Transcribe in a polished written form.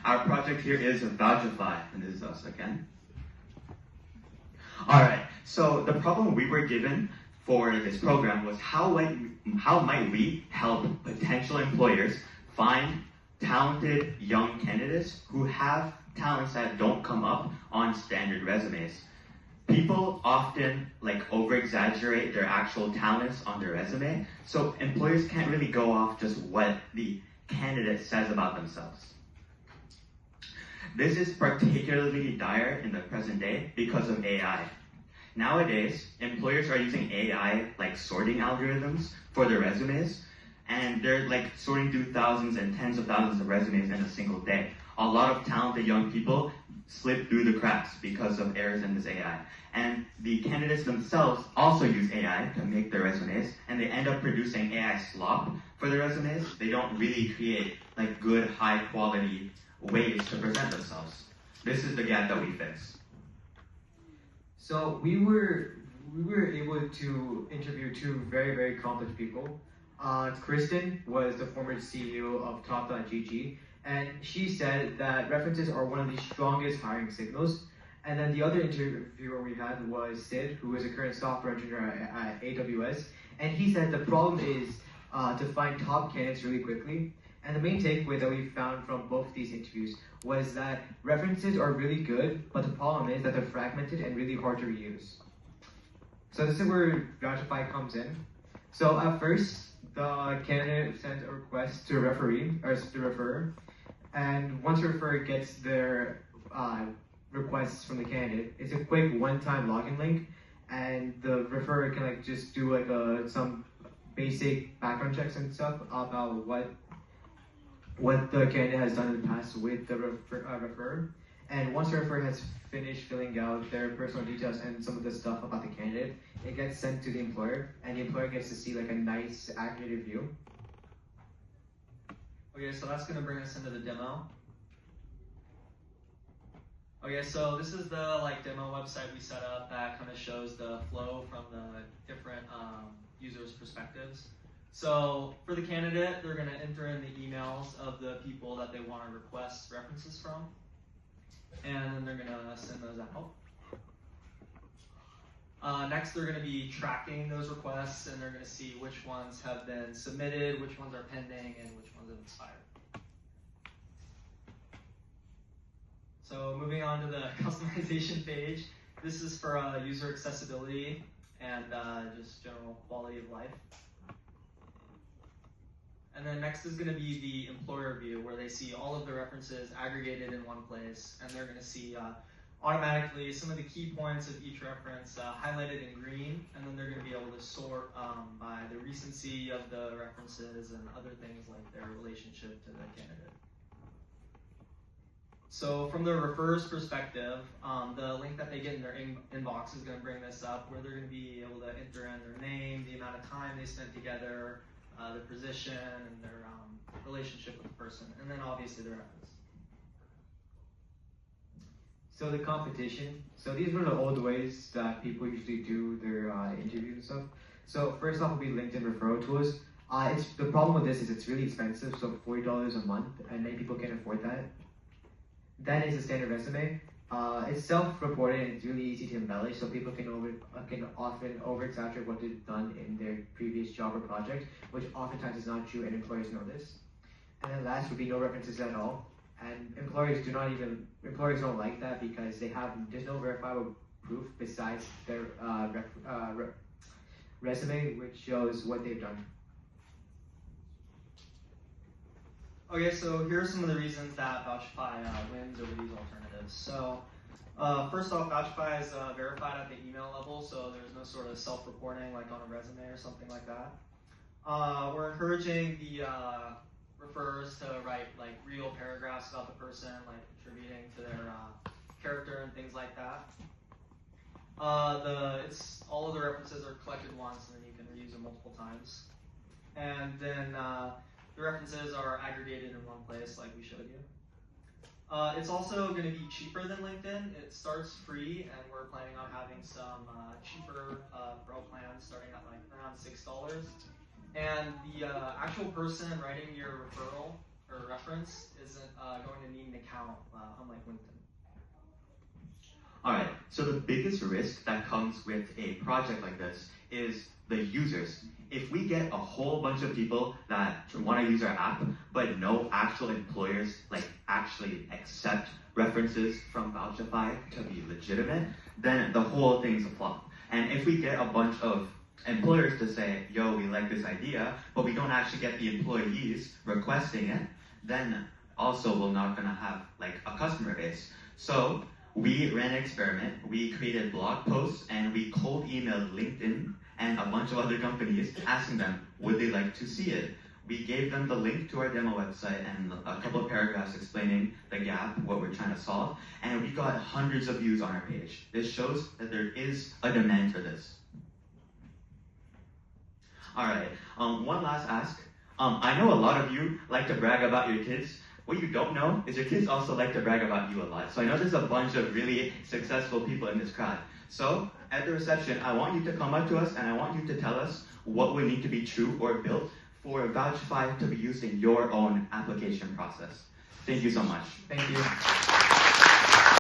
our project here is Vouchify, and this is us again. Alright, so the problem we were given for this program was how might we help potential employers find talented young candidates who have talents that don't come up on standard resumes. People often over-exaggerate their actual talents on their resume, so employers can't really go off just what the candidate says about themselves. This is particularly dire in the present day because of AI. Nowadays, employers are using AI sorting algorithms for their resumes, and they're sorting through thousands and tens of thousands of resumes in a single day. A lot of talented young people slip through the cracks because of errors in this AI. And the candidates themselves also use AI to make their resumes, and they end up producing AI slop for their resumes. They don't really create good, high quality ways to present themselves. This is the gap that we fix. So we were able to interview two very, very accomplished people. Kristen was the former CEO of Top.gg, and she said that references are one of the strongest hiring signals. And then the other interviewer we had was Sid, who is a current software engineer at AWS, and he said the problem is to find top candidates really quickly. And the main takeaway that we found from both of these interviews was that references are really good, but the problem is that they're fragmented and really hard to reuse. So this is where Vouchify comes in. So at first, the candidate sends a request to a referee, or to the referrer, and once the referrer gets their requests from the candidate, it's a quick one-time login link, and the referrer can just do some basic background checks and stuff about what the candidate has done in the past with the referrer. And once the referrer has finished filling out their personal details and some of the stuff about the candidate, it gets sent to the employer, and the employer gets to see a nice, accurate view. Okay, so that's going to bring us into the demo. Okay, so this is the demo website we set up that kind of shows the flow from the different users' perspectives. So for the candidate, they're going to enter in the emails of the people that they want to request references from, and then they're going to send those out. Next, they're going to be tracking those requests, and they're going to see which ones have been submitted, which ones are pending, and which ones have expired. So moving on to the customization page, this is for user accessibility and just general quality of life. And then next is going to be the employer view, where they see all of the references aggregated in one place, and they're going to see automatically some of the key points of each reference highlighted in green, and then they're going to be able to sort by the recency of the references and other things like their relationship to the candidate. So from the referrer's perspective, the link that they get in their inbox is going to bring this up, where they're going to be able to enter in their name, the amount of time they spent together, their position, and their relationship with the person, and then obviously the reference. So the competition. So these were the old ways that people usually do their interviews and stuff. So first off will be LinkedIn referral tools. The problem with this is it's really expensive, so $40 a month, and many people can't afford that. Then is a standard resume. It's self-reported and it's really easy to embellish, so people can often over-exaggerate what they've done in their previous job or project, which oftentimes is not true, and employers know this. And then last would be no references at all. And employers don't like that because there's no verifiable proof besides their resume, which shows what they've done. Okay, so here are some of the reasons that Vouchify wins over these alternatives. So first off, Vouchify is verified at the email level, so there's no sort of self-reporting like on a resume or something like that. We're encouraging the referrers to write real paragraphs about the person, contributing to their character and things like that. All of the references are collected once, and then you can reuse them multiple times. And then the references are aggregated in one place, like we showed you. It's also going to be cheaper than LinkedIn. It starts free, and we're planning on having some cheaper pro plans starting at around $6. And the actual person writing your referral or reference isn't going to need an account, unlike LinkedIn. Alright, so the biggest risk that comes with a project like this is the users. If we get a whole bunch of people that want to use our app, but no actual employers actually accept references from Vouchify to be legitimate, then the whole thing's a flop. And if we get a bunch of employers to say, yo, we like this idea, but we don't actually get the employees requesting it, then also we're not gonna have a customer base. So we ran an experiment, we created blog posts, and we cold emailed LinkedIn and a bunch of other companies asking them, would they like to see it? We gave them the link to our demo website and a couple of paragraphs explaining the gap, what we're trying to solve, and we got hundreds of views on our page. This shows that there is a demand for this. Alright, one last ask. I know a lot of you like to brag about your kids. What you don't know is your kids also like to brag about you a lot. So I know there's a bunch of really successful people in this crowd. So at the reception, I want you to come up to us and I want you to tell us what would need to be true or built for Vouchify to be used in your own application process. Thank you so much. Thank you.